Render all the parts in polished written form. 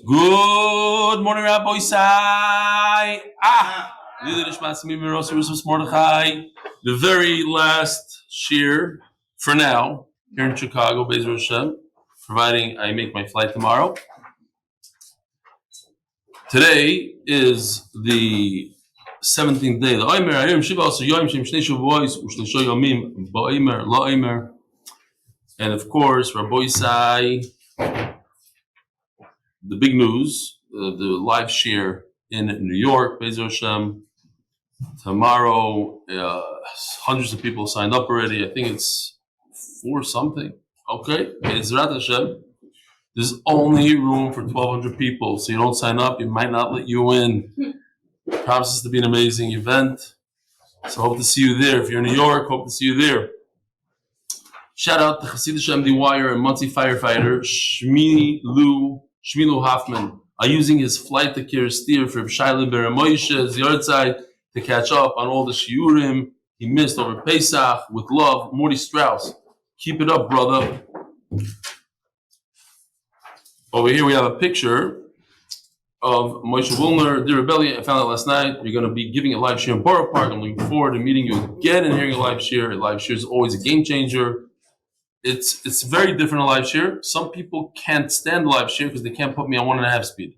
Good morning, Rabbi Sai. Leilu Nishmas Chaim Oren. The very last shiur for now here in Chicago, Beis Hashem, providing I make my flight tomorrow. Today is the 17th day. The Omer Ayom Shiva also Yom Shem Shnei Shavuos U'Shleisha Yomim Ba'Omer LaOmer, and of course, Rabbi Sai. The big news, the live shiur in New York, Beis Hashem. Tomorrow, hundreds of people signed up already. I think it's 4 something. Okay, Ezrat Hashem. There's only room for 1,200 people, so you don't sign up, it might not let you in. Promises to be an amazing event. So hope to see you there. If you're in New York, hope to see you there. Shout out to HBA MDY and Muncie firefighter Shmilu Hoffman are using his flight to Kirsteer for Sheine Moshe's Yortzeit to catch up on all the shiurim he missed over Pesach. With love, Morty Strauss. Keep it up, brother. Over here we have a picture of Moshe Wilner, the rebellion. I found out last night. You're going to be giving a live shiur in Borough Park. I'm looking forward to meeting you again and hearing a live shiur. A live shiur is always a game changer. It's very different a live shiur. Some people can't stand live shiur because they can't put me on 1.5 speed.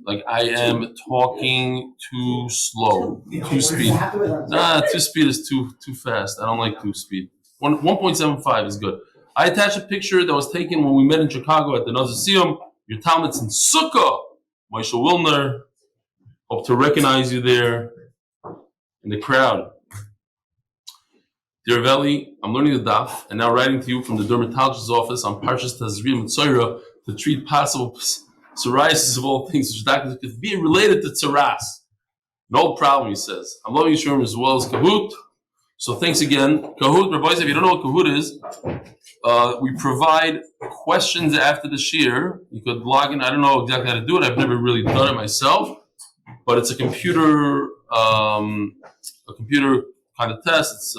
Like I am talking too slow, 2 speed. 2 speed is too fast. I don't like 2 speed. 1.75 is good. I attached a picture that was taken when we met in Chicago at the Naziseum. Your Talmud's in Sukkah. Moshe Wilner. Hope to recognize you there in the crowd. Dear Veli, I'm learning the daf and now writing to you from the dermatologist's office on Parshas Tazria Mitzorah to treat possible psoriasis of all things, which doctors could be related to tsaras. No problem, he says. I'm loving shiurim as well as Kahoot. So thanks again. Kahoot, Rabbi, if you don't know what Kahoot is, we provide questions after the shiur. You could log in. I don't know exactly how to do it. I've never really done it myself, but it's a computer kind of test. It's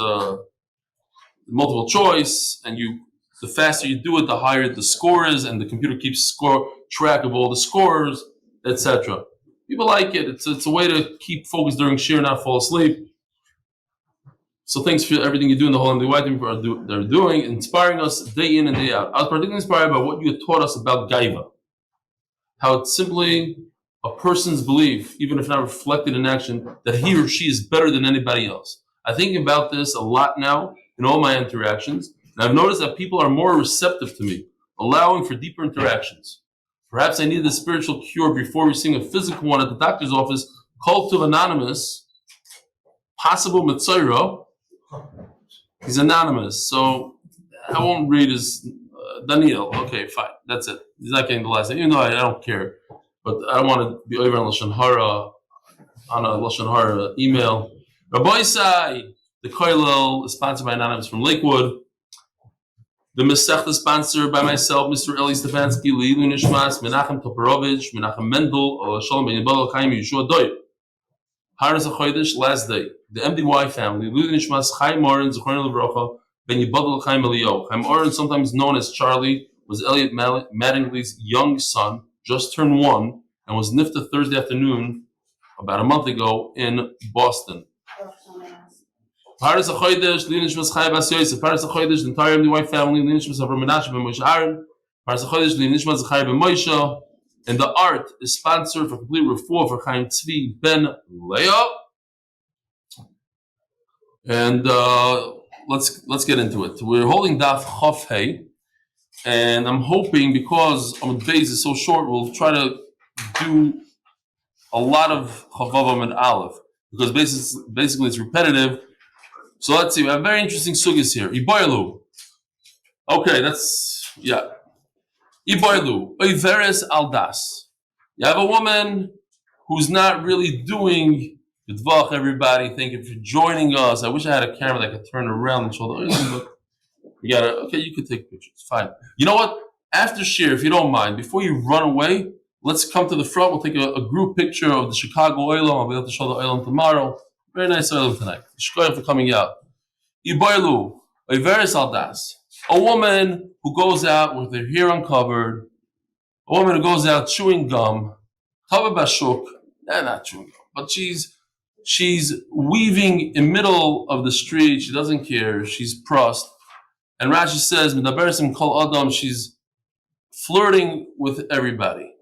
multiple choice, and the faster you do it, the higher the score is, and the computer keeps track of all the scores, etc. People like it. It's a way to keep focused during shiur, not fall asleep. So thanks for everything you do in the whole MDY team they're doing, inspiring us day in and day out. I was particularly inspired by what you had taught us about gaiva, how it's simply a person's belief, even if not reflected in action, that he or she is better than anybody else. I think about this a lot now in all my interactions, and I've noticed that people are more receptive to me, allowing for deeper interactions. Perhaps I needed a spiritual cure before receiving a physical one at the doctor's office. Called to anonymous, possible mitzayro. He's anonymous, so I won't read his Daniel. Okay, fine, that's it. He's not getting the last name, even though I don't care. But I don't want to be over on Lashon Hara, on a Lashon Hara email. Rabbi Sai, the Koilel is sponsored by Anonymous from Lakewood. The Masech is sponsored by myself, Mr. Eli Stefansky, Leilu Nishmas, Menachem Toporowitz, Menachem Mendel, Shalom Ben Yebelach, Yehושע Doy. Haras HaChodesh, last day. The MDY family, Leilu Nishmas Chaim Oren, Zechrya Bracha, Ben Yebelach, Eliyahu. Chaim Oren, sometimes known as Charlie, was Elliot Mattingly's young son, just turned 1, and was nifta Thursday afternoon, about a month ago, in Boston. Paras HaChodesh, Leilu Nishmas Chaim Yosef. Paras HaChodesh, the entire MDY family, Leilu Nishmas Abraham Menachem ben Aryeh. Paras HaChodesh, Leilu Nishmas Zechrya ben Moshe. And the art is sponsored for complete refuah for Chaim Tzvi ben Leah. And let's get into it. We're holding Daf Chof Hey, and I'm hoping because Amud Beis is so short, we'll try to do a lot of Chavav and Aleph because basically it's repetitive. So let's see. We have very interesting sugis here. Iboilu. Okay, Iboilu. Oiveres aldas. You have a woman who's not really doing Yivlach, everybody. Thank you for joining us. I wish I had a camera that I could turn around and show the you could take pictures. Fine. You know what? After shiur, if you don't mind, before you run away, let's come to the front. We'll take a group picture of the Chicago oilam. I'll be able to show the oilam tomorrow. Very nice oilam tonight. Shkoyach for coming out. Iboilu. Oiveres aldas. A woman who goes out with her hair uncovered, A woman who goes out chewing gum, not chewing gum, but she's weaving in middle of the street. She doesn't care. She's prost. And Rashi says, she's flirting with everybody.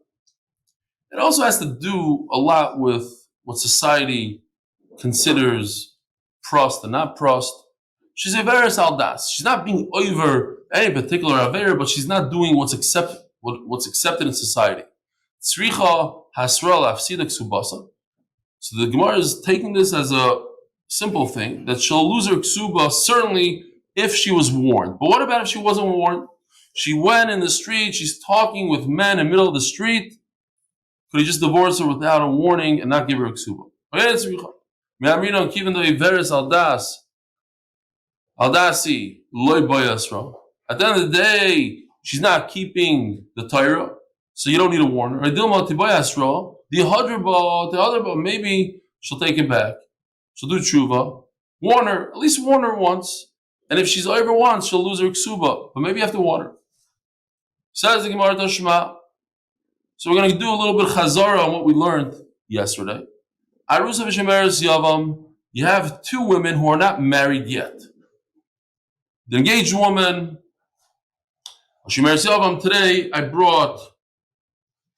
It also has to do a lot with what society considers prost and not prost. She's a veris aldas. She's not being over any particular aver, but she's not doing what's accepted in society. Tzricha hasra lafsida ksubasa. So the Gemara is taking this as a simple thing, that she'll lose her ksuba certainly if she was warned. But what about if she wasn't warned? She went in the street, she's talking with men in the middle of the street. Could he just divorce her without a warning and not give her a ksuba? Aldasi loy boyasra. At the end of the day, she's not keeping the Torah, so you don't need to warn her. Maybe she'll take it back. She'll do tshuva. Warn her, at least warn her once. And if she's over once, she'll lose her ksuba. But maybe you have to warn her. Says the Gemara Tashma. So we're going to do a little bit of chazara on what we learned yesterday. Arusa v'shemeres yavam. You have two women who are not married yet. The engaged woman. Shemeres yavam. Today I brought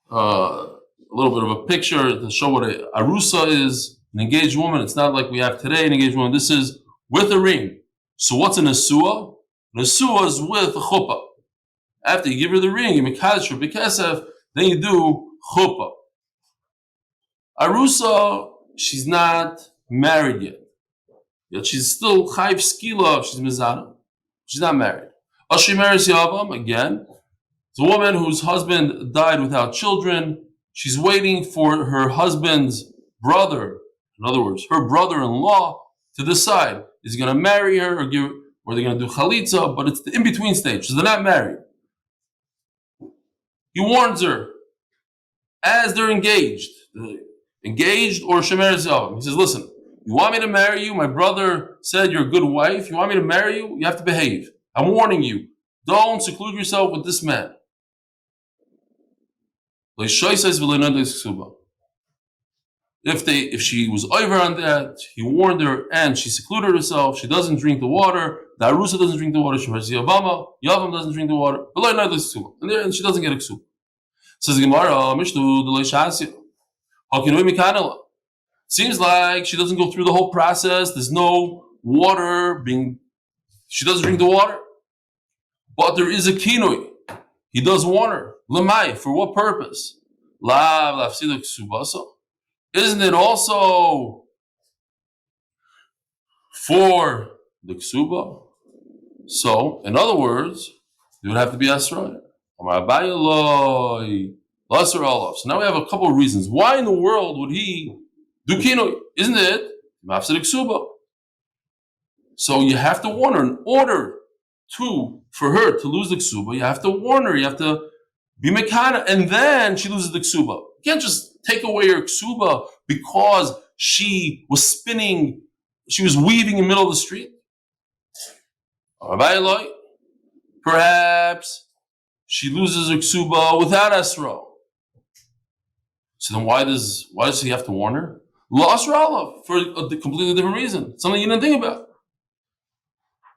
a little bit of a picture to show what a arusa is. An engaged woman. It's not like we have today an engaged woman. This is with a ring. So what's an asua? An asua is with a chuppah. After you give her the ring, you make kaddish b'kesef, then you do chuppah. Arusa, she's not married yet. Yet she's still chayv skila, she's mizana. She's not married. Ashimeres yavam, again, it's a woman whose husband died without children. She's waiting for her husband's brother, in other words, her brother-in-law, to decide, is he going to marry her or they're going to do chalitza, but it's the in-between stage, so they're not married. He warns her as they're engaged or shemeres yavam. He says, listen, you want me to marry you? My brother said you're a good wife. You want me to marry you? You have to behave. I'm warning you. Don't seclude yourself with this man. If she was over on that, he warned her and she secluded herself. She doesn't drink the water. The arusa doesn't drink the water. Yavam doesn't drink the water. And she doesn't get a ksuba. Says the Gemara, seems like she doesn't go through the whole process. There's no water being. She doesn't drink the water. But there is a kinui. He does warn her. Lemai, for what purpose? Isn't it also for the ksuba? So, in other words, it would have to be asra. So now we have a couple of reasons. Why in the world would he do kinoi? Isn't it mafsed ksuba? So you have to warn her in order for her to lose the ksuba. You have to warn her. You have to be mekana, and then she loses the ksuba. You can't just take away her ksuba because she was spinning, she was weaving in the middle of the street. Perhaps she loses her ksuba without asra. So then why does he have to warn her? La asra for a completely different reason. Something you didn't think about.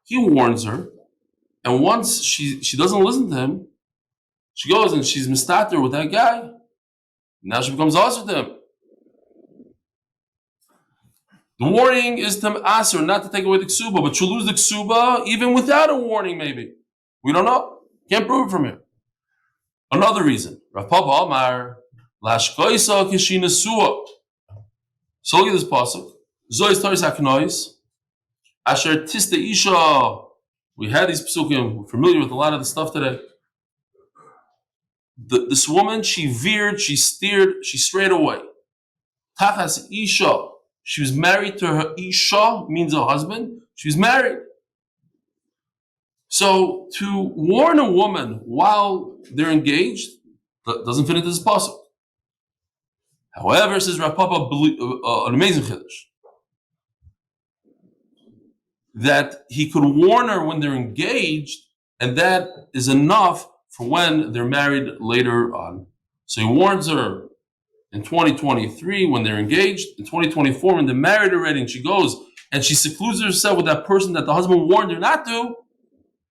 He warns her, and once she doesn't listen to him, she goes and she's mistater with that guy. Now she becomes asr to him. The warning is to asr, not to take away the ksuba, but she'll lose the ksuba even without a warning, maybe. We don't know. Can't prove it from here. Another reason. Rav Papa Amar, Lashkoisa Kishina Suah. So look at this pasuk. Zois Toris Haknois. Asher Tista Isha. We had these pasukim. We're familiar with a lot of the stuff today. This woman, she veered, she steered, she strayed away. Tachas Isha. She was married to her Isha, means a husband. She was married. So to warn a woman while they're engaged doesn't fit into this pasuk. However, says Rav Papa, an amazing chiddush, that he could warn her when they're engaged, and that is enough for when they're married later on. So he warns her in 2023 when they're engaged, in 2024 when they're married already, and she goes and she secludes herself with that person that the husband warned her not to.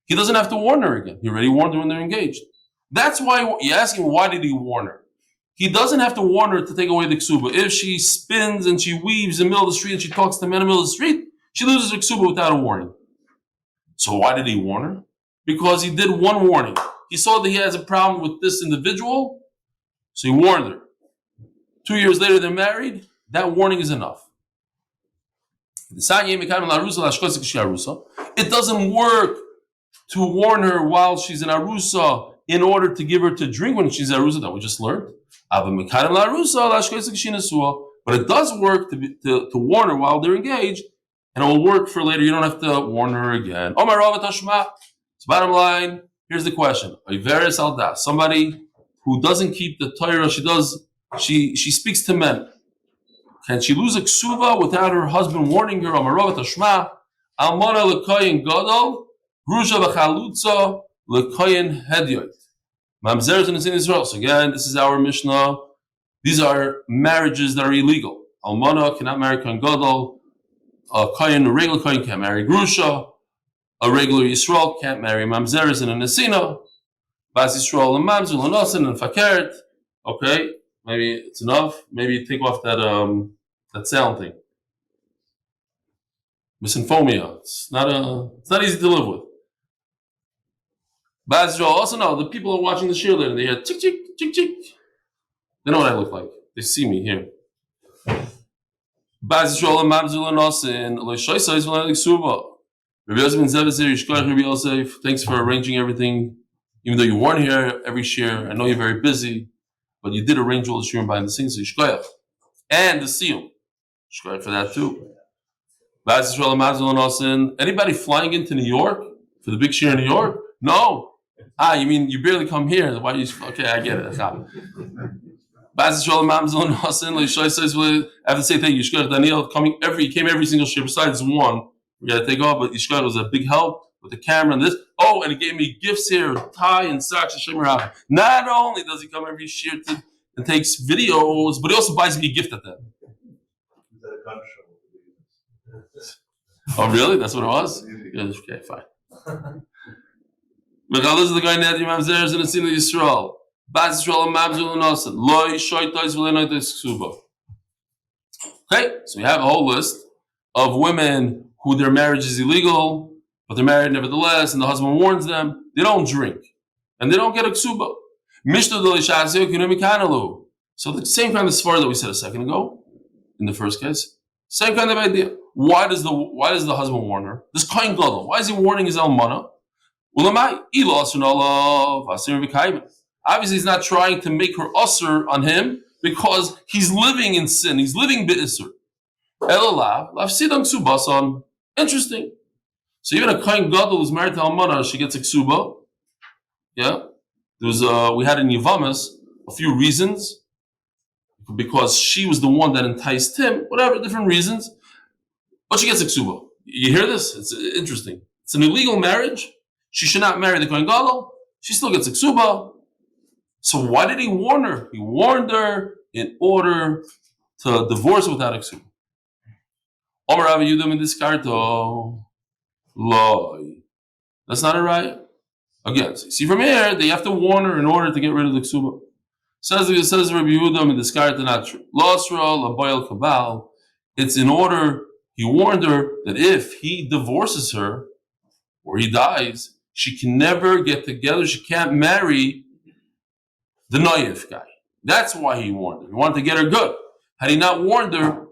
He doesn't have to warn her again. He already warned her when they're engaged. That's why you ask him, why did he warn her? He doesn't have to warn her to take away the ksuba. If she spins and she weaves in the middle of the street and she talks to men in the middle of the street, she loses her ksuba without a warning. So why did he warn her? Because he did one warning. He saw that he has a problem with this individual, so he warned her. 2 years later, they're married. That warning is enough. It doesn't work to warn her while she's in arusa in order to give her to drink when she's in arusa, that we just learned. But it does work to warn her while they're engaged, and it will work for later. You don't have to warn her again. So bottom line, here's the question. Somebody who doesn't keep the Torah, she speaks to men. Can she lose a ksuva without her husband warning her? Almana l'koyin gadol, grusha v'chalutza l'koyin hedyot. Mamzers in Israel. So again, this is our Mishnah. These are marriages that are illegal. Almana cannot marry koyin gadol. A regular koyin can't marry grusha. A regular Yisrael can't marry mamzeres and a nesina. Bas Yisrael and mamzer l'nosin and fakert. Okay, maybe it's enough. Maybe take off that sound thing. Misinphobia. It's not easy to live with. Bas Yisrael also know the people are watching the shiur later. They hear chick chick chick chick. They know what I look like. They see me here. Bas Yisrael and mamzer l'nosin lo shoysa is v'lo l'ksuba. Thanks for arranging everything. Even though you weren't here every shiur, I know you're very busy, but you did arrange all the shiur behind the scenes. So yishkoyach. And the siyum. Yishkoyach for that too. Anybody flying into New York for the big shiur in New York? No. You mean you barely come here? Why you? Okay, I get it. I have to say thank you. Yishkoyach Daniel came every single shiur besides one. We got to take off, but Yishkoyach was a big help with the camera and this. Oh, and he gave me gifts here, tie and socks. Not only does he come every shiur and takes videos, but he also buys me a gift at that. Oh, really? That's what it was? Okay, fine. Regardless of the guy that Imam Zeres in the scene of Yisrael. Bas Yisrael and Mamzul and Nasan. Loi shoytais v'leinoitais ksuba. Okay, so we have a whole list of women who their marriage is illegal, but they're married nevertheless, and the husband warns them. They don't drink, and they don't get a ksuba. So the same kind of svara that we said a second ago, in the first case, same kind of idea. Why does the husband warn her? This kohen gadol. Why is he warning his almana? Obviously, he's not trying to make her usher on him because he's living in sin. He's living be'isur. Interesting. So even a kohen gadol who's married to almana, she gets a ksuba. Yeah. We had in Yevamis a few reasons. Because she was the one that enticed him, whatever, different reasons. But she gets a ksuba. You hear this? It's interesting. It's an illegal marriage. She should not marry the kohen gadol. She still gets a ksuba. So why did he warn her? He warned her in order to divorce without a ksuba. Omer Rabbi Yudam in this karto. Loi. That's not a right. Again, so see from here, they have to warn her in order to get rid of the ksuba. Says Rabbi Yudam in this karto, not true. Losral, a boil kabal. It's in order, he warned her that if he divorces her, or he dies, she can never get together, she can't marry the Noyev guy. That's why he warned her. He wanted to get her good. Had he not warned her,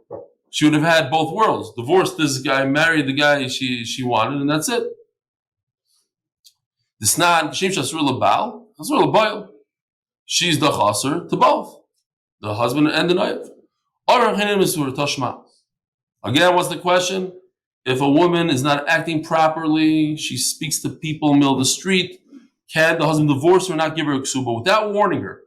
she would have had both worlds. Divorced this guy, married the guy she wanted, and that's it. This not Shimsha Surah Baal, Surah Baal. She's the chaser to both, the husband and the Noyev. Again, what's the question? If a woman is not acting properly, she speaks to people in the middle of the street, can the husband divorce her and not give her a ksuba without warning her?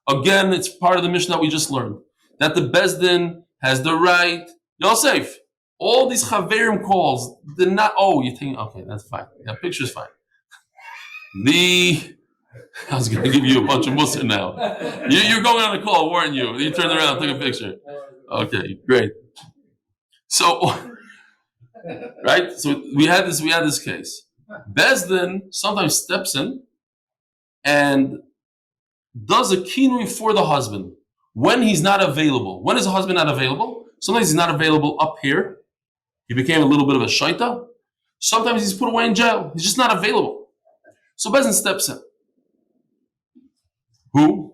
Again, it's part of the mission that we just learned, that the Bezdin has the right, Yosef, all these chaverim calls, they're not, you think, okay, that's fine. That picture's fine. I was going to give you a bunch of mussar now. You're going on a call, weren't you? You turned around, took a picture. Okay, great. So, right? So we had this case. Bezdin sometimes steps in and does a kinui for the husband when he's not available. When is the husband not available? Sometimes he's not available up here. He became a little bit of a shaita. Sometimes he's put away in jail. He's just not available. So Bezdin steps in. Who?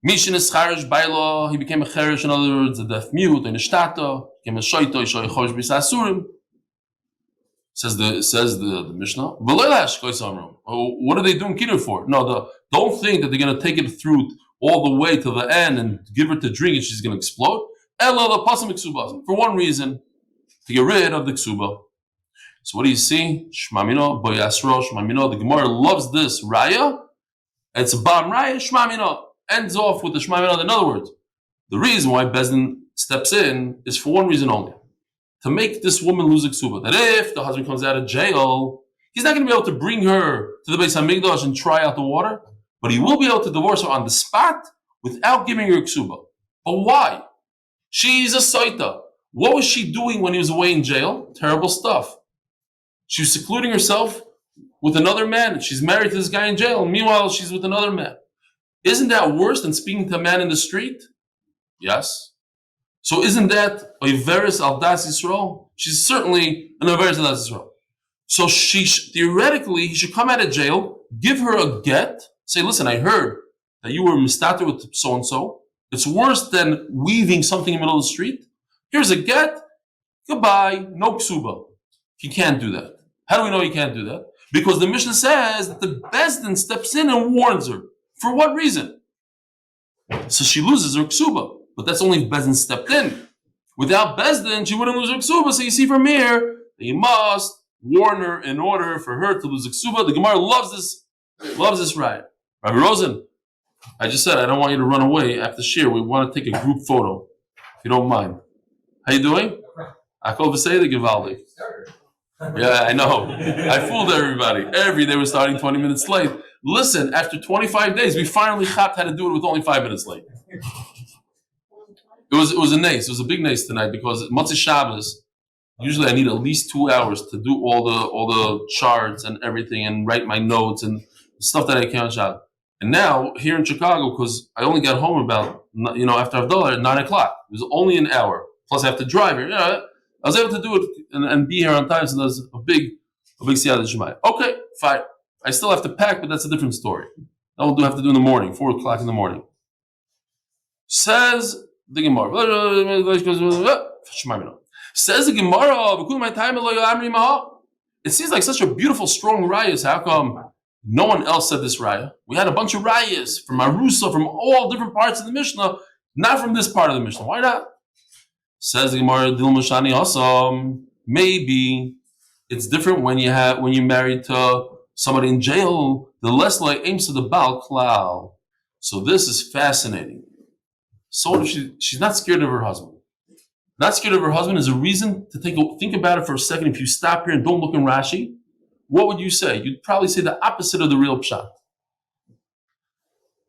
Mishin is charish bailo. He became a charish, in other words, a deaf mute, in a shtata, became a shaita, yishoy chosh b'sasurim. Says the Mishnah. What are they doing kinui for? No, don't think that they're going to take it through all the way to the end and give her to drink and she's going to explode. For one reason, to get rid of the ksuba. So what do you see? Shmamino, boyasro, shmamino. The Gemara loves this raya. It's a bam raya, shmamino. Ends off with the shmamino. In other words, the reason why Bezdin steps in is for one reason only. To make this woman lose a ksuba. That if the husband comes out of jail, he's not going to be able to bring her to the Beis HaMikdash and try out the water, but he will be able to divorce her on the spot without giving her a ksuba. But why? She's a Sotah. What was she doing when he was away in jail? Terrible stuff. She was secluding herself with another man. She's married to this guy in jail. Meanwhile, she's with another man. Isn't that worse than speaking to a man in the street? Yes. So isn't that Iveris al Das Yisrael? She's certainly an Iveris al Das Yisrael. So theoretically, he should come out of jail, give her a get, say, listen, I heard that you were mistater with so-and-so. It's worse than weaving something in the middle of the street. Here's a get, goodbye, no ksuba. He can't do that. How do we know he can't do that? Because the Mishnah says that the Bezdin steps in and warns her. For what reason? So she loses her ksuba. But that's only if Bezdin stepped in. Without Bezdin, she wouldn't lose her ksuba. So you see from here that you must warn her in order for her to lose her ksuba. The Gemara loves this right. Rabbi Rosen, I just said I don't want you to run away after shiur. We want to take a group photo, if you don't mind. How you doing? Akol v'seidah givaldik. Yeah, I know. I fooled everybody. Every day we're starting 20 minutes late. Listen, after 25 days, we finally had to do it with only 5 minutes late. It was a nace. It was a big nace tonight because Motzei Shabbos. Usually, I need at least 2 hours to do all the charts and everything and write my notes and stuff that I can't Shabbos. And now here in Chicago, because I only got home about after Havdalah at 9 o'clock. It was only an hour. Plus, I have to drive here. I was able to do it and be here on time. So there's a big siyata shemai. Okay, fine. I still have to pack, but that's a different story. That we'll have to do in the morning, 4 o'clock in the morning. Says the Gemara. Says the Gemara. It seems like such a beautiful, strong rayas. How come no one else said this raya? We had a bunch of rayas from Arusa, from all different parts of the Mishnah, not from this part of the Mishnah. Why not? Says the Gemara. Maybe it's different when you're married to somebody in jail. The less like aims to the Baal Klal. So this is fascinating. So if she's not scared of her husband. Not scared of her husband is a reason to think about it for a second. If you stop here and don't look in Rashi, what would you say? You'd probably say the opposite of the real pshat.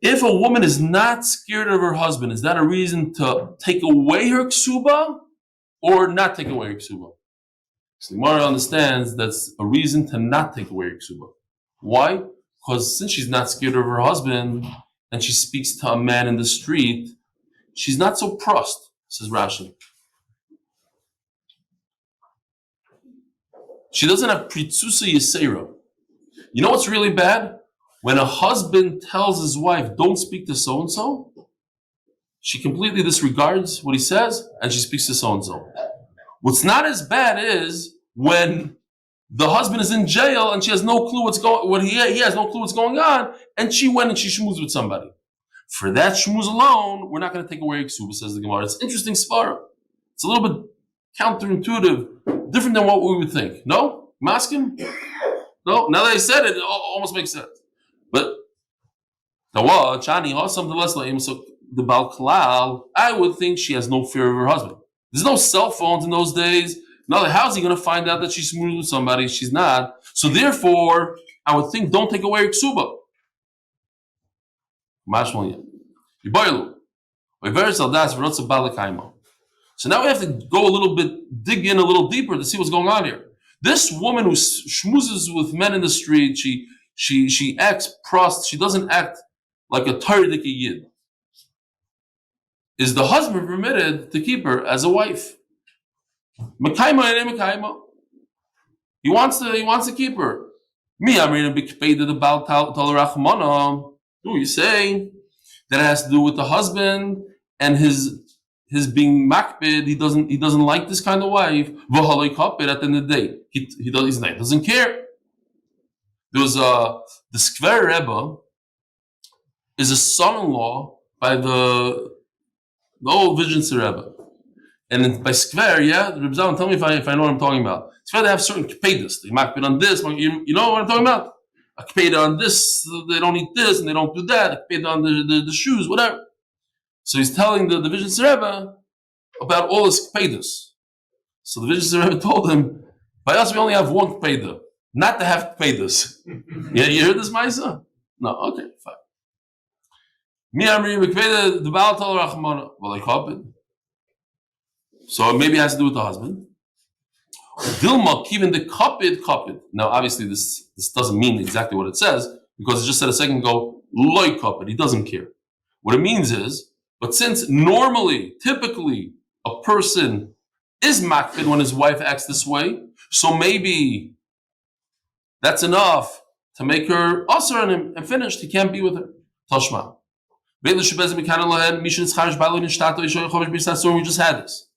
If a woman is not scared of her husband, is that a reason to take away her ksuba or not take away her ksuba? So the Gemara understands that's a reason to not take away her ksuba. Why? Because since she's not scared of her husband and she speaks to a man in the street, she's not so prost, says Rashi. She doesn't have pritzusa yisera. You know what's really bad? When a husband tells his wife, don't speak to so-and-so, she completely disregards what he says and she speaks to so-and-so. What's not as bad is when the husband is in jail and she has no clue he has no clue what's going on, and she went and she schmoozed with somebody. For that shmooze alone, we're not going to take away ksuba, says the Gemara. It's interesting svara. It's a little bit counterintuitive, different than what we would think. No? Maskim? No? Now that I said it, it almost makes sense. But the Baal Klal, I would think she has no fear of her husband. There's no cell phones in those days. Now, how's he going to find out that she's schmoozed with somebody? She's not. So therefore, I would think don't take away your ksuba. So now we have to go a little bit, dig in a little deeper to see what's going on here. This woman who schmoozes with men in the street, she acts prost, she doesn't act like a Torah-diki yid. Is the husband permitted to keep her as a wife? Mekayma and mekayma. He wants to keep her. Me, I'm reading a big fade of the Baal Talarachmana. Who you say that it has to do with the husband and his being makbid. He doesn't like this kind of wife. V'haloi kapid at the end of the day. He doesn't care. There was the Skver Rebbe is a son-in-law by the old Vision Rebbe. And by Skver, the Rebbe Zalman, tell me if I know what I'm talking about. Skver, they have certain kpedas. They makbid on this. You know what I'm talking about? A kpeda on this, they don't eat this, and they don't do that. A kpeda on the shoes, whatever. So he's telling the Vision Rebbe about all his kpedas. So the Vision Rebbe told him, by us we only have one kpeda, not to have kpedas. Yeah, you heard this, Maisa? No, okay, fine. Mi amri kpeda the Baal Tal Rachmana. Well, I kapid. So maybe it has to do with the husband. Dilma kivin the kapid. Now, obviously, this doesn't mean exactly what it says because it just said a second ago loy kapid. He doesn't care. What it means is, but since normally, typically, a person is makbid when his wife acts this way, so maybe that's enough to make her usher on him and finished. He can't be with her. Tashma. We just had this.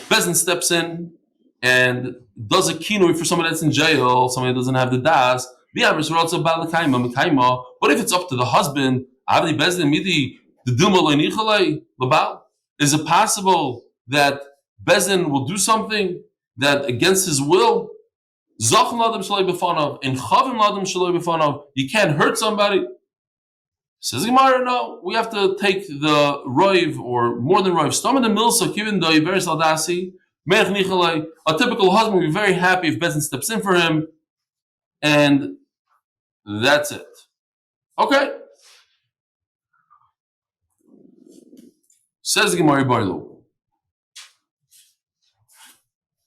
Bezin steps in and does a kinui for somebody that's in jail, somebody that doesn't have the das. But if it's up to the husband, is it possible that Bezin will do something that against his will? You can't hurt somebody. Says Gemara, no, we have to take the roiv or more than roiv. A typical husband would be very happy if Bezin steps in for him, and that's it. Okay. Says Gemara Barlu.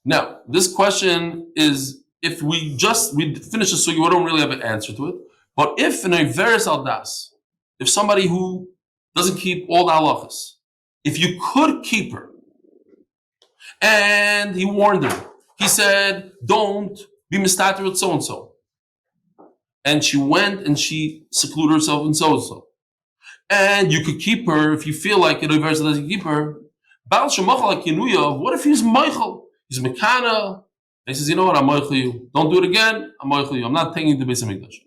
Now, this question is, if we finish the sugi, we don't really have an answer to it. But if in a veris al das, if somebody who doesn't keep all the halachas, if you could keep her, and he warned her, he said, don't be mistater with so-and-so. And she went and she secluded herself in so-and-so. And you could keep her if you feel like it, verse doesn't keep her. What if he's Michael? He's Mekana. And he says, you know what, I'm Michael you. Don't do it again, I'm Michael you. I'm not taking you to Beis HaMikdash.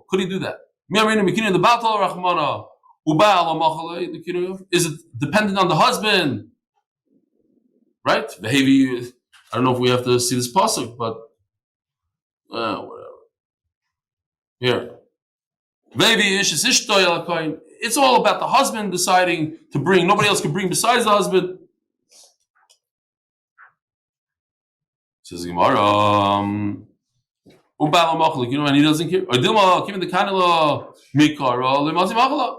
Could he do that? Is it dependent on the husband? Right? Behavior. I don't know if we have to see this pasuk, but whatever. Here. It's all about the husband deciding to bring. Nobody else can bring besides the husband. Says Gemara. And he doesn't care.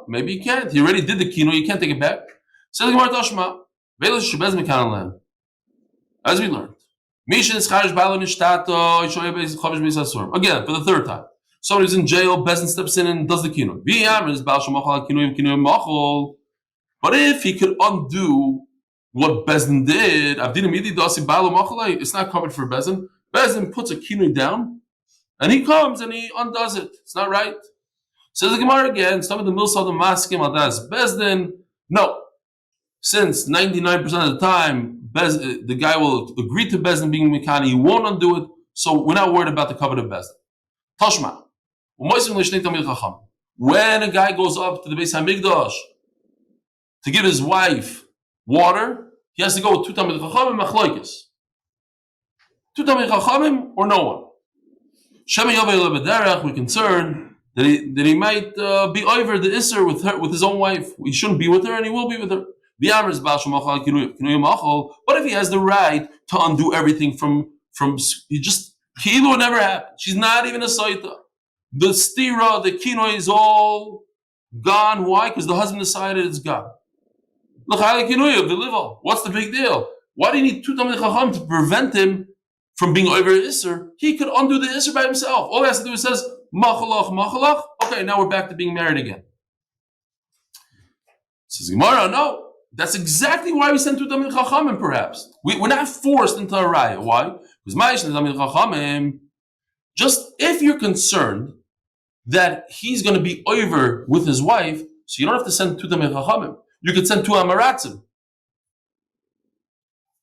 Maybe he can't. He already did the kino. You can't take it back. Says the Gemara Tashma. As we learned. Again, for the third time. Somebody's in jail, Bezin steps in and does the kino. But if he could undo what Bezin did, it's not covered for Bezin. Bezin puts a kino down, and he comes and he undoes it. It's not right. Says the Gemara again, some of the milsad of maskim adas Bezdin. No, since 99% of the time the guy will agree to Bezdin being mekani, he won't undo it. So we're not worried about the covenant of Bezdin. Tashma. When a guy goes up to the Beis HaMikdash to give his wife water, he has to go with two Talmid Chachamim Machloikis. Two Talmid Chachamim or no one. We're concerned that he might be over the Isser with his own wife. He shouldn't be with her, and he will be with her. But if he has the right to undo everything from he just Kilu never happened. She's not even a Sotah. The stira, the kinoi is all gone. Why? Because the husband decided it's gone. What's the big deal? Why do you need two Talmidei Chacham to prevent him from being over Isser? He could undo the Isser by himself. All he has to do is says, Machalach, Machalach. Okay, now we're back to being married again. Says Gemara, no. That's exactly why we sent two Talmidei Chachamim, perhaps. We're not forced into a Aryeh. Why? Because Ma'ishne Talmidei Chachamim, just if you're concerned that he's going to be over with his wife, so you don't have to send two Talmidei Chachamim. You could send two Amaratzim.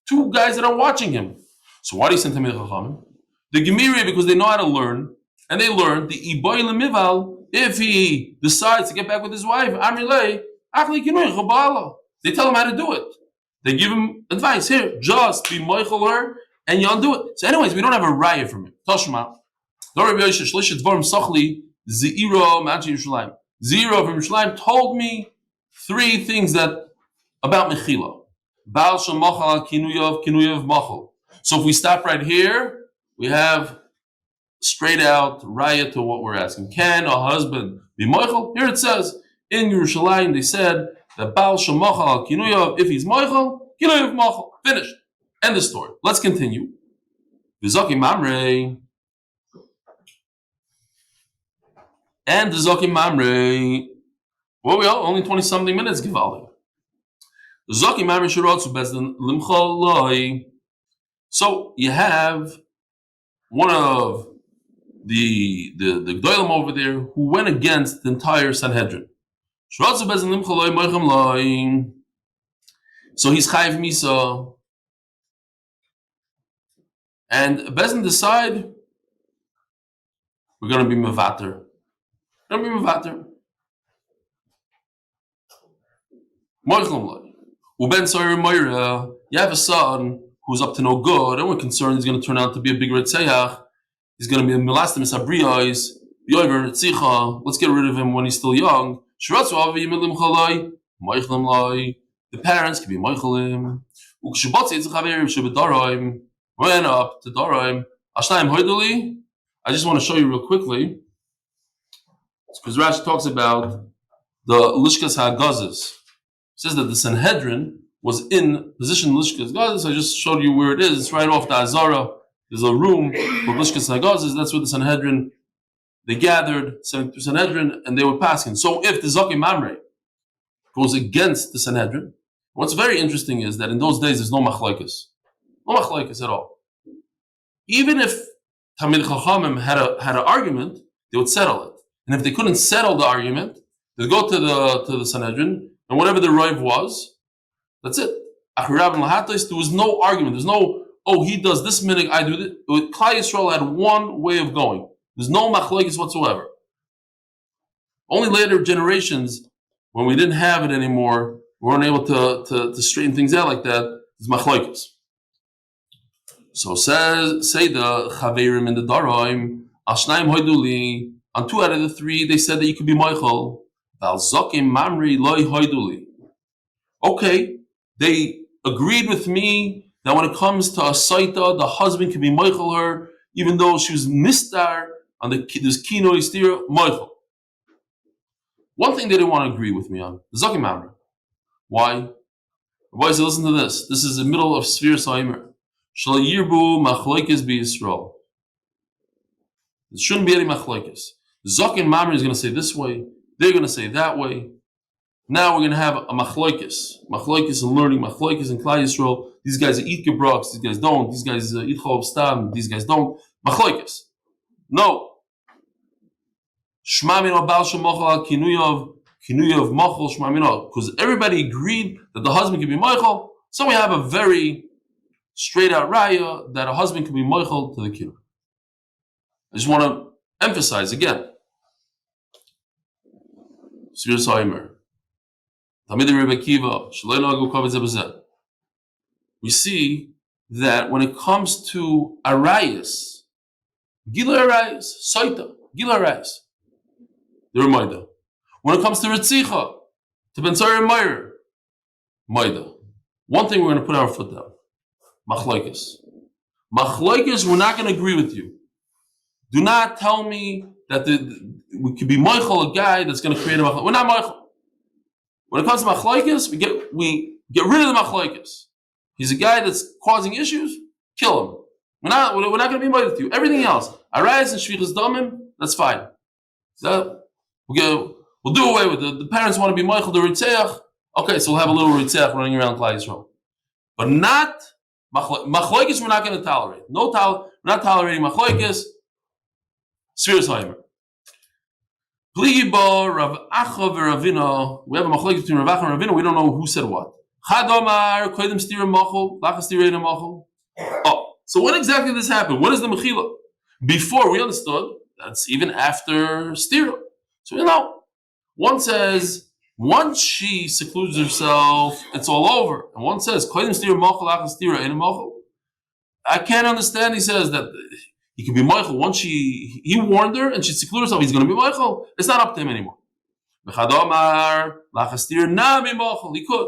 Two guys that are watching him. So why do you send Talmidei Chachamim? The Gemiri, because they know how to learn, and they learn the ybl'c, if he decides to get back with his wife, they tell him how to do it. They give him advice. Here, just be moichel her, and you undo it. So anyways, we don't have a raya from him. Toshma. Zero from Yerushalayim told me three things that about Mechila. Baal shel machal kinuyav machal. So if we stop right here, we have straight out raya to what we're asking. Can a husband be moichel? Here it says in Yerushalayim they said that Baal shel machal kinuyav, if he's moichel, kinuyav machal. Finished. End the story. Let's continue. V'zaki mamrei. And the Zaki Mamre, well, we are only 20-something minutes, Givaldi. The Zaki Mamre Shirotsu Bezdin Limchaloi. So you have one of the Gdoilim over there who went against the entire Sanhedrin. Shirotsu Bezdin Limchaloi Moichem Loi. So he's Chayiv Misa. And Bezdin decide we're going to be Mevater. You have a son who's up to no good, and we're concerned he's going to turn out to be a big Retzayach. He's going to be a Melastim Sabriyos, let's get rid of him when he's still young. The parents can be Moichelim. Went up to Doraim. I just want to show you real quickly. Because Rashi talks about the Lishkas HaGazes. It says that the Sanhedrin was in position Lishkas HaGazes. I just showed you where it is. It's right off the Azara. There's a room called Lishkas HaGazes. That's where the Sanhedrin, they gathered, Sanhedrin, and they were passing. So if the Zaki Mamre goes against the Sanhedrin, what's very interesting is that in those days there's no machlokes. No machlokes at all. Even if Talmidei Chachamim had an argument, they would settle it. And if they couldn't settle the argument, they'd go to the Sanhedrin, and whatever the Reiv was, that's it. There was no argument. There's no, he does this minute, I do this. Klal Yisrael had one way of going. There's no machlokes whatsoever. Only later generations, when we didn't have it anymore, we weren't able to straighten things out like that, there's machlokes. So say the Chaverim in the Daraim, Ashnaim Hoiduli, on 2 out of the 3, they said that you could be Moichel. Okay, they agreed with me that when it comes to a Sotah, the husband can be Moichel her, even though she was Mistar on this Kino Istira, Moichel. One thing they didn't want to agree with me on, the Zaki Mamre. Why? Boys, listen to this. This is the middle of Sfir Saimer. Shal Yirbu Machlokes B'Yisrael. There shouldn't be any Machlokes. Zok and Mamre is going to say this way. They're going to say that way. Now we're going to have a machlokes and learning, machlokes and Klal Yisrael. These guys eat gebrocks, these guys don't. These guys eat chol stam, these guys don't. Machlokes. No. Shmamino bal shemochal kinuyav mochel shmamino. Because everybody agreed that the husband can be mochel. So we have a very straight out raya that a husband can be mochel to the kinu. I just want to emphasize again. Sfir Saimer. We see that when it comes to Arayis, Gila Arayis, Sotah, Gila Arayis, they're Maida. When it comes to Ritzicha, to Ben Tzara Meir, Maida. One thing we're going to put our foot down. Machlokes. Machlokes, we're not going to agree with you. Do not tell me that we could be moichel a guy that's going to create a machlokes. We're not moichel. When it comes to machlokes, we get rid of the machlokes. He's a guy that's causing issues. Kill him. We're not going to be moichel with you. Everything else, Aryeh and shvichas damim, that's fine. So we'll do away with it. The parents want to be moichel the ritzeach. Okay, so we'll have a little ritzeach running around Klal Yisrael, but not machlokes. We're not going to tolerate. We're not tolerating machlokes. Sfiras Haimer. Pligibo Rav Acha v'Ravina. We have a machlokes between Rav Acha and Ravina. We don't know who said what. Chadomar koydem stira machol, lachas stira machol. Oh, so when exactly this happened? What is the mechila? Before we understood that's even after stira. So you know, one says once she secludes herself, it's all over, and one says koydem stira machol, lachas stira machol. I can't understand. He says that. He could be moichel once he warned her and she secluded herself. He's going to be moichel. It's not up to him anymore. He could.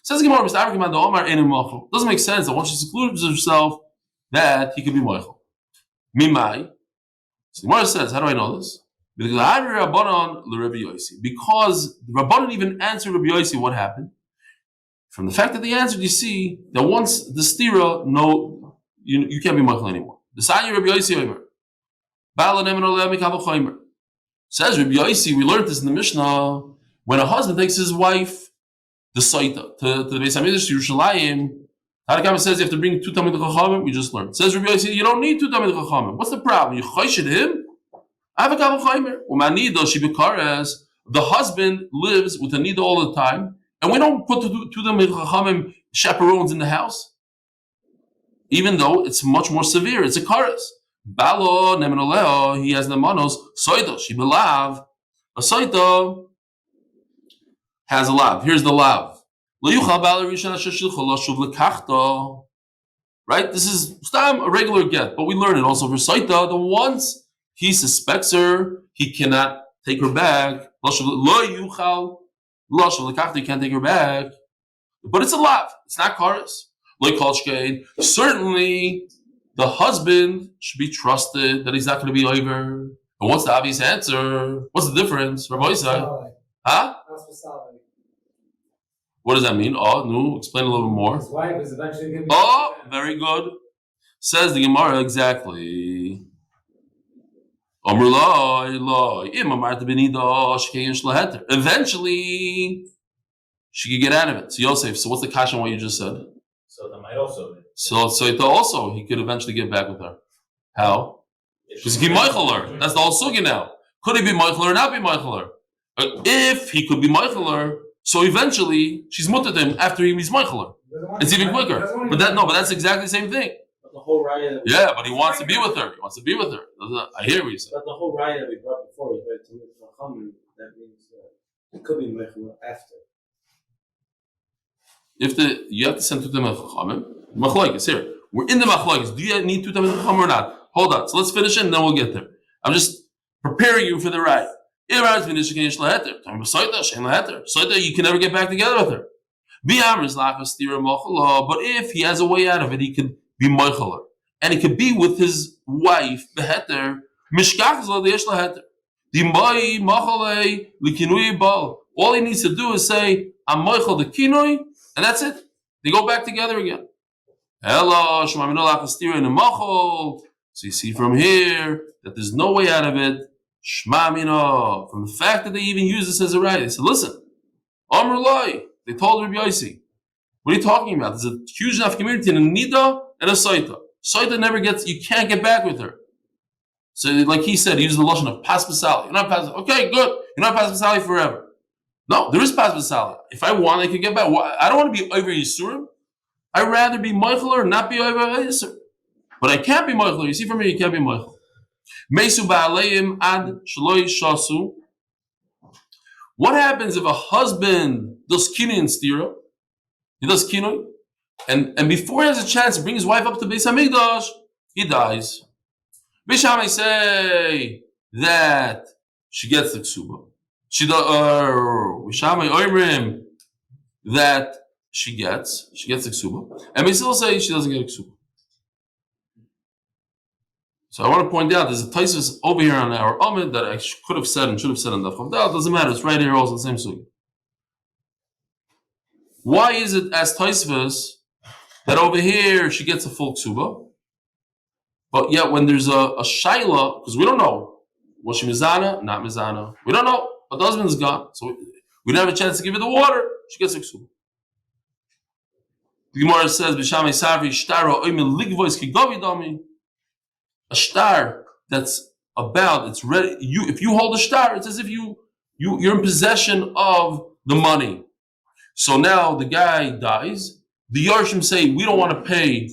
Says Gemara, doesn't make sense that once she secludes herself that he could be moichel. Mimai. So Gemara says, how do I know this? Because the Rabbanon even answered Rabbi Yossi what happened. From the fact that they answered, you see that once the stira, no, you can't be moichel anymore. The Sanya Rabbi Yossi Omer. Says Rabbi Yossi, we learned this in the Mishnah, when a husband takes his wife, the Sotah, to the Beis Hamikdash, to Yerushalayim, Harakam says you have to bring 2 Talmidei Chachamim, we just learned. Says Rabbi Yossi, you don't need 2 Talmidei Chachamim. What's the problem? You choshid him? I have a Kal Chaimer. Umanido shibikares. The husband lives with a nida all the time, and we don't put 2 Talmidei Chachamim chaperones in the house. Even though it's much more severe, it's a kares. Balo nemenoleo, he has the manos. Sotah ybl'c. A Sotah has a lav. Here's the lav. Right? This is a regular get, but we learn it also for Sotah. The once he suspects her, he cannot take her back. He can't take her back. But it's a lav. It's not kares. Certainly, the husband should be trusted that he's not going to be over. But what's the obvious answer? What's the difference? Rabbi Isai? Huh? What does that mean? Oh, no, explain a little bit more. His wife is eventually going to be very good. Says the Gemara exactly. Eventually, she could get out of it. So Yosef, so what's the kasha on what you just said? So that might also be. So also he could eventually get back with her. How? Because he michael her. That's the whole sugi now. Could he be michael or not be michael her? If he could be michael her, so eventually she's mutter to him after he's michael her. It's even quicker. But that's exactly the same thing. But the whole raya. Yeah, but he wants to be with her. I hear what you said. But the whole raya that we brought before was very to that means it could be michael after. You have to send 2 Talmidei Chachamim. Machlokes here. We're in the machlokes. Do you need 2 Talmidei Chachamim or not? Hold on. So let's finish it and then we'll get there. I'm just preparing you for the ride. Sotah, you can never get back together with her. But if he has a way out of it, he could be moicheler. And he could be with his wife, beheter. All he needs to do is say, I'm moichel the kinoi, and that's it. They go back together again. So you see from here that there's no way out of it. From the fact that they even use this as a right, they said, listen, they told Rabbi Yossi, what are you talking about? There's a huge enough community in a nida and a Sotah. Sotah never gets, you can't get back with her. So like he said, he used the lotion of pas basali. You're not pas, okay, good. You're not pas basali forever. No, there is pas basali. If I want, I can get back. I don't want to be over Yisurim. I'd rather be moichel or not be over Yisur. But I can't be moichel. You see from here, you can't be moichel. Mesu ba'aleim ad shaloi shasu. What happens if a husband does kinoi and stira? He does kinoi, and before he has a chance to bring his wife up to Beis Hamikdash, he dies. Beis Shammai say that she gets the ksuba. Beis Shammai oimrim that she gets the ksuba, and we still say she doesn't get a ksuba. So I want to point out there's a Tosfos over here on our Amud that I could have said and should have said on Daf Yomi. Doesn't matter. It's right here also the same sugi. Why is it as Tosfos that over here she gets a full ksuba, but yet when there's a shaila, because we don't know, was she mizana, not mizana? We don't know, but the husband's gone, so we don't have a chance to give her the water. She gets a ksuba. The Gemara says, "B'shamei sarvi shtara oimel ligvois kigavidami." A star that's about, it's ready. If you hold a star, it's as if you're in possession of the money. So now the guy dies. The Yarshim say, we don't want to pay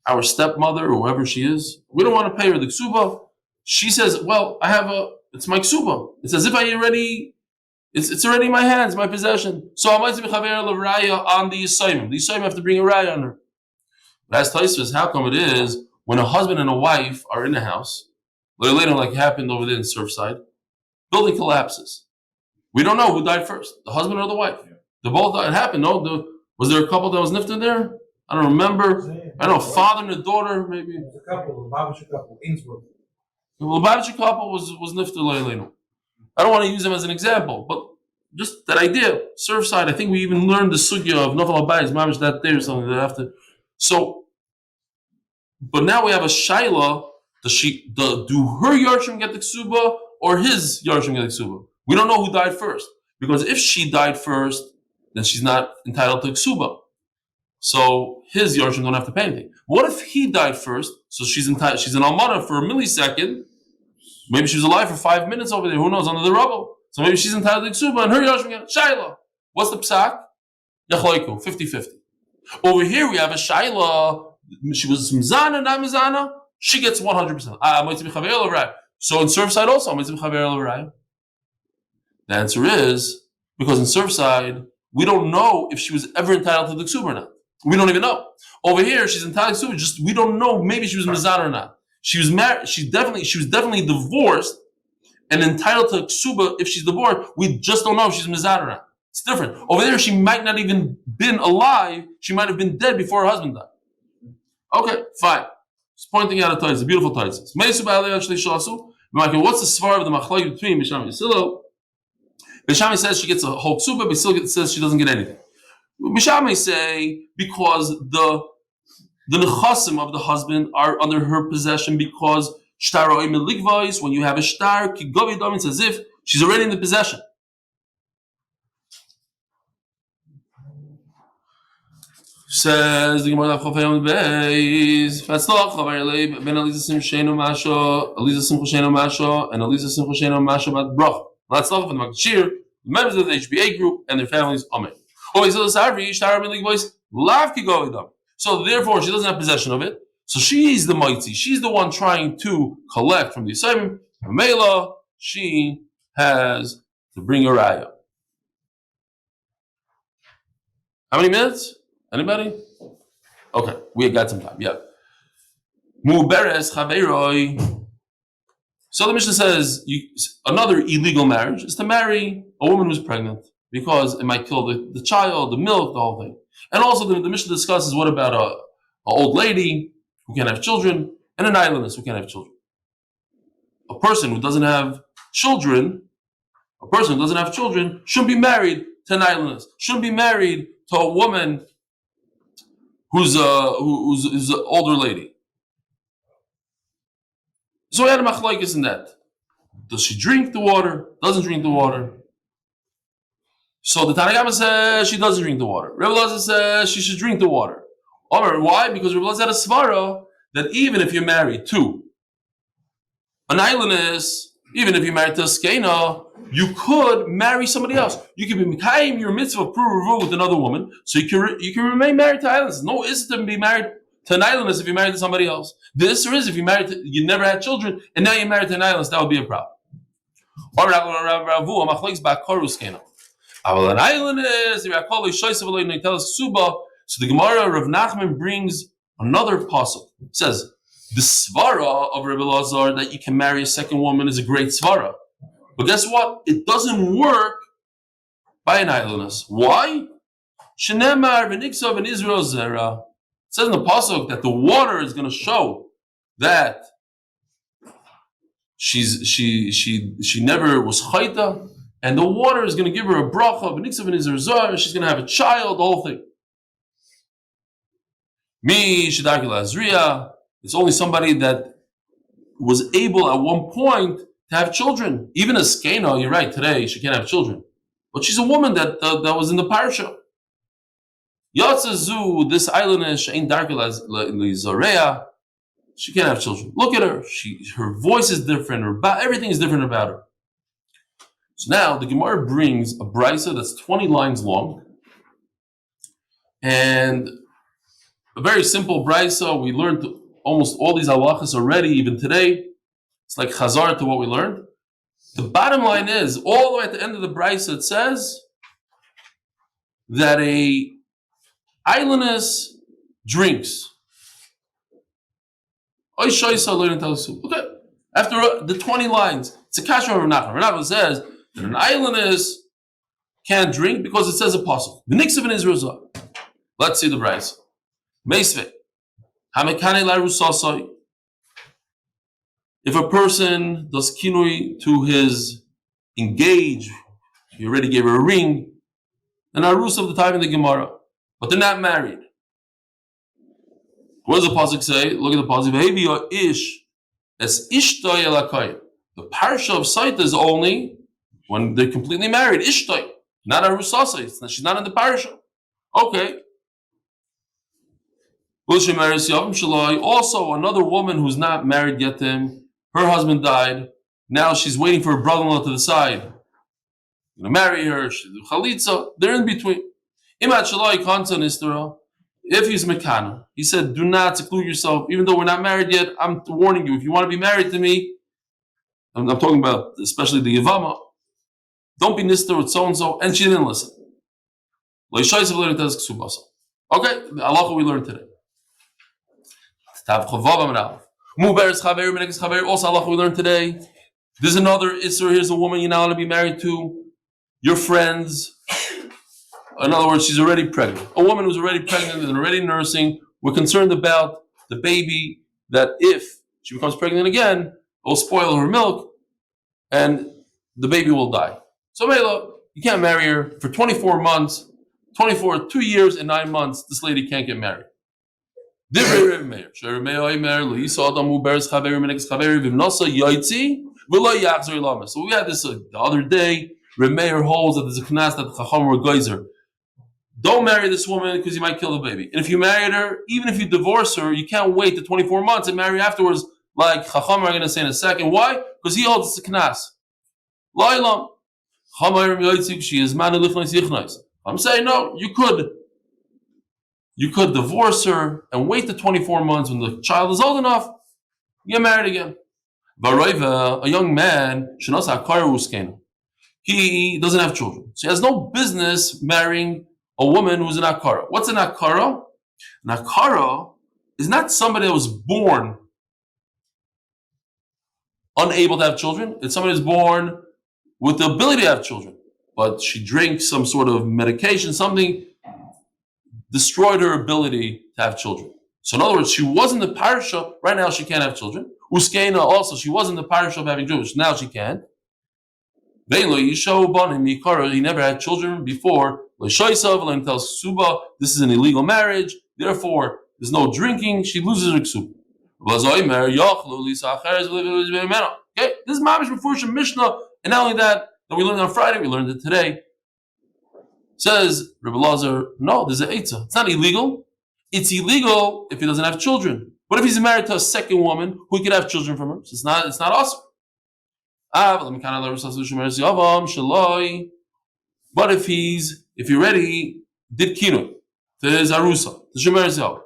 our stepmother or whoever she is. We don't want to pay her the ksuba. She says, well, it's my ksuba. It's as if I already, it's already in my hands, my possession. So I'm going to be chaver l'raya on the Yisayim. The Yisayim have to bring a raya on her. But as Tosfos, how come it is when a husband and a wife are in the house, later like happened over there in Surfside, building collapses. We don't know who died first, the husband or the wife. They both died. It happened. No, was there a couple that was nifted there? I don't remember. I don't know, father and a daughter, maybe. There's a couple, a Babish couple, Innsbruck. Well, the Babish couple was nifted later. I don't want to use them as an example, but just that idea, Surfside, I think we even learned the sugya of Nofal Abayis, Mamish that day or something that after. So, but now we have a shaila. Do her Yarshim get the ksuba or his Yarshim get the ksuba? We don't know who died first, because if she died first, then she's not entitled to ksuba. So his Yarshim don't have to pay anything. What if he died first? So she's entitled. She's an almana for a millisecond. Maybe she was alive for 5 minutes over there. Who knows, under the rubble? So maybe she's entitled to ksuba and her Yarshim get shaila. What's the psak? Yachloiku, 50-50. Over here we have a shaila. She was mizana, not mizana. She gets 100%. So in Surfside also, the answer is because in Surfside we don't know if she was ever entitled to the ksuba or not. We don't even know. Over here she's entitled to ksuba. Just we don't know. Maybe she was mizana or not. She was married. She was definitely divorced and entitled to ksuba if she's divorced. We just don't know if she's mizana or not. It's different. Over there she might not even been alive. She might have been dead before her husband died. Okay, fine. Just pointing out a Tosfos, a beautiful Tosfos. What's the svar of the machlokes between Bishami and Silo? Bishami says she gets a whole ksuba, but Silo says she doesn't get anything. Bishami say because the nechasim of the husband are under her possession because shtar oimel ligvois, when you have a shtar, kigavidam, it's as if she's already in the possession. Says the Gemara Daf Yomi Beis, Hatzlacha Leib ben Aliza Sheine Mashe, Aliza Simcha Sheine Mashe, and Aliza Simcha Sheine Mashe about Bracha. Hatzlacha for the magid shiur, members of the HBA Group and their families. Amen. So therefore, she doesn't have possession of it. So she's the mighty. She's the one trying to collect from the assignment. Mela, she has to bring a raya. How many minutes? Anybody? Okay, we got some time. Yeah. Muberes chaveroi. So the Mishnah says another illegal marriage is to marry a woman who's pregnant because it might kill the child, the milk, the whole thing. And also the Mishnah discusses what about an old lady who can't have children and an islandess who can't have children. A person who doesn't have children, shouldn't be married to an islandess. Shouldn't be married to a woman who's an older lady. So we had a machlokes in that. Does she drink the water? Doesn't drink the water? So the Tanakama says she doesn't drink the water. Rebbe Elazar says she should drink the water. Why? Because Rebbe Elazar had a svara that even if you're married to an islandess, even if you're married to a skena, you could marry somebody else. You could be mekayim your mitzvah pruvu with another woman, so you can remain married to islanders. No issue to be married to an islandess if you're married to somebody else. The issue is if you never had children and now you're married to an islandess, that would be a problem. An islandess, so the Gemara Rav Nachman brings another pasuk. It says the svara of Rebbe Elazar that you can marry a second woman is a great svara. But guess what? It doesn't work by an islandess. Why? Shenemar v'niksav in Israel zera. It says in the pasuk that the water is going to show that she never was chayta, and the water is going to give her a bracha, she's going to have a child, the whole thing. It's only somebody that was able at one point to have children. Even a skena, you're right, today she can't have children. But she's a woman that was in the parsha. Yatzazu, this islandish ain't darker as Zokria. She can't have children. Look at her. Her voice is different. Everything is different about her. So now the Gemara brings a brisa that's 20 lines long, and a very simple brisa. We learned almost all these halachas already, even today. It's like chazar to what we learned. The bottom line is, all the way at the end of the brisa, it says that a islandess drinks. Okay, after the 20 lines, it's a kasha of Menachem. Menachem says that an islandess can't drink because it says apostle. The nixif in Israel. Let's see the brisa. Meisve. If a person does kinui to his engage, he already gave her a ring, then arus of the time in the Gemara, but they're not married. What does the pasuk say? Look at the pasuk. Ish es ishtoy elakayim. The parsha of Sotah is only when they're completely married. Ishtoy, not arusasa. She's not in the parsha. Okay. Also, another woman who's not married yet to him, her husband died. Now she's waiting for her brother-in-law to decide. Going to marry her. She'll do chalitza. They're in between. If he's mekana, he said, do not seclude yourself. Even though we're not married yet, I'm warning you. If you want to be married to me, I'm talking about especially the Yavama, don't be nister with so-and-so. And she didn't listen. Okay, the halacha we learned today. Also, halacha we learned today. There's another Isser. Here's a woman you're not going to be married to. Your friends. In other words, she's already pregnant. A woman who's already pregnant and already nursing. We're concerned about the baby, that if she becomes pregnant again, it will spoil her milk and the baby will die. So, Mela, you can't marry her for 24 months, 2 years and 9 months. This lady can't get married. So we had this the other day. Remeir holds that there's a knas that the chacham were geyser. Don't marry this woman because you might kill the baby. And if you married her, even if you divorce her, you can't wait the 24 months and marry afterwards, like chacham are going to say in a second. Why? Because he holds it's a knas. I'm saying no. You could divorce her and wait the 24 months when the child is old enough, get married again. A young man, he doesn't have children. So he has no business marrying a woman who's an akara. What's an akara? An akara is not somebody that was born unable to have children. It's somebody who's born with the ability to have children. But she drinks some sort of medication, something destroyed her ability to have children. So in other words, she was in the parsha. Right now she can't have children. Uskena also, she was in the parsha of having children. Now she can't. He never had children before. This is an illegal marriage. Therefore, there's no drinking. She loses her ksuba. Okay, this is Mamish before Mishnah. And not only that we learned on Friday, we learned it today. Says Rebbe Lazar, no, there's an eitzah. It's not illegal. It's illegal if he doesn't have children. What if he's married to a second woman who he could have children from her? So it's not awesome. But if he already did kinu to his arusa, to shemer zeh,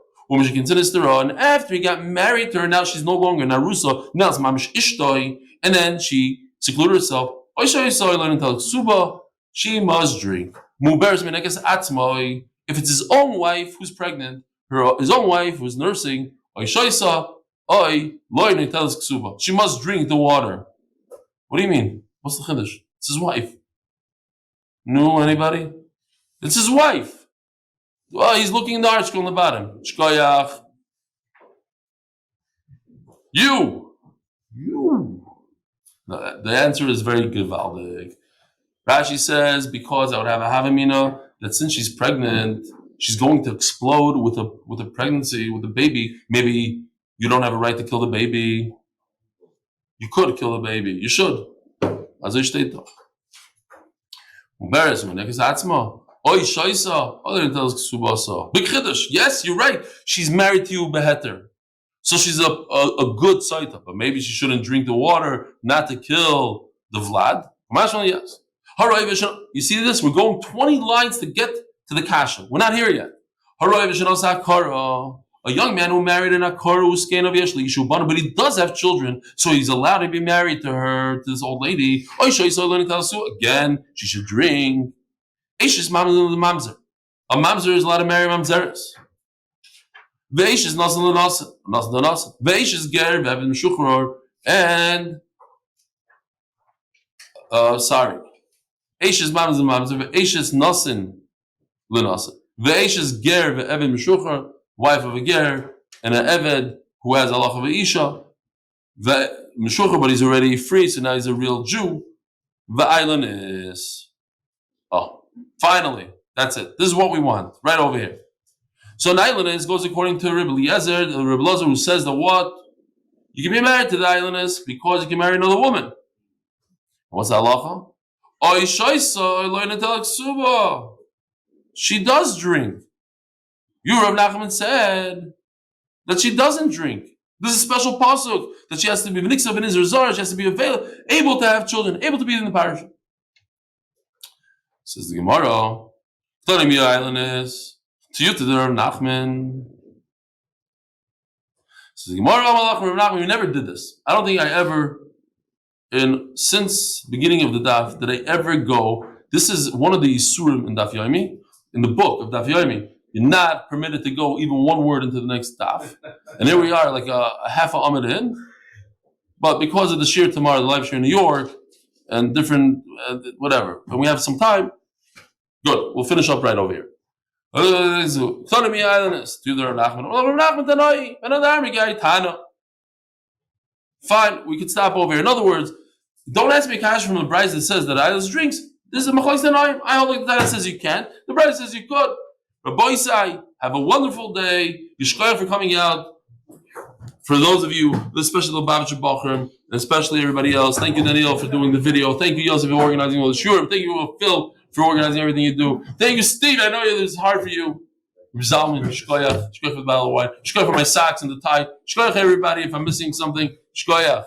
and after he got married to her, now she's no longer an arusa, now it's mamish ishtoi, and then she secluded herself. She must drink. If it's his own wife who's pregnant, his own wife who's nursing, she must drink the water. What do you mean? What's the chiddush? It's his wife. No, anybody? It's his wife. Well, he's looking in the article on the bottom. Shkoyach. You. The answer is very gewaldig. Rashi says because I would have a havamina that since she's pregnant, she's going to explode with a pregnancy with a baby. Maybe you don't have a right to kill the baby. You could kill the baby. You should. Also steht doch. Big chiddush. Yes, you're right. She's married to you beheter. So she's a good Sotah, but maybe she shouldn't drink the water not to kill the Vlad. Yes. You see this? We're going 20 lines to get to the kasha. We're not here yet. A young man who married an akara who's scared of yeshli, but he does have children, so he's allowed to be married to her, to this old lady. Again, she should drink. A mamzer is allowed to marry mamzeres. Veish is nasan l'nasan, nasan l'nasan. Veish is ger v'evin shuchror, and sorry. Eish is mamzer mamzer. Veish is nasan l'nasan. Veish is ger v'evin shuchror, wife of a ger, and an eved who has halacha v'isha. V'mishuchror, but he's already free, so now he's a real Jew. V'aylan is. Oh, finally, that's it. This is what we want, right over here. So Nailanis goes according to Rebbe Eliezer, the Rebbe Eliezer who says that what? You can be married to the Nailanis because you can marry another woman. What's the halacha? She does drink. You, Rav Nachman, said that she doesn't drink. This is a special pasuk that she has to be v'niksav in Israel Zara, she has to be able to have children, able to be in the parish. Says the Gemara, telling me Nailanis. To you, to the Rav Nachman. So the Gemara Rav Nachman, we never did this. I don't think I ever, since the beginning of the Daf, did I ever go. This is one of the Isurim in Daf Yomi, in the book of Daf Yomi. You're not permitted to go even one word into the next Daf. And here we are, like a half a Amud in. But because of the shiur tomorrow, the live shiur in New York, and different, whatever, and we have some time, good, we'll finish up right over here. Fine, we could stop over here. In other words, don't ask me a question from the Bracha that says that Aliza drinks. This is a Machlokas Tanoim. I hold like that says you can't. The Bracha says you could. Rabbi Isai, have a wonderful day. Yishkoyach for coming out. For those of you, especially the Babach Bachram, and especially everybody else, thank you, Daniel, for doing the video. Thank you, Yosef, for organizing all the shiur. Thank you, Phil, for organizing everything you do. Thank you, Steve. I know it's hard for you. Zalman, shkoyach for the bottle of wine. Shkoyach for my socks and the tie. Shkoyach everybody. If I'm missing something, shkoyach.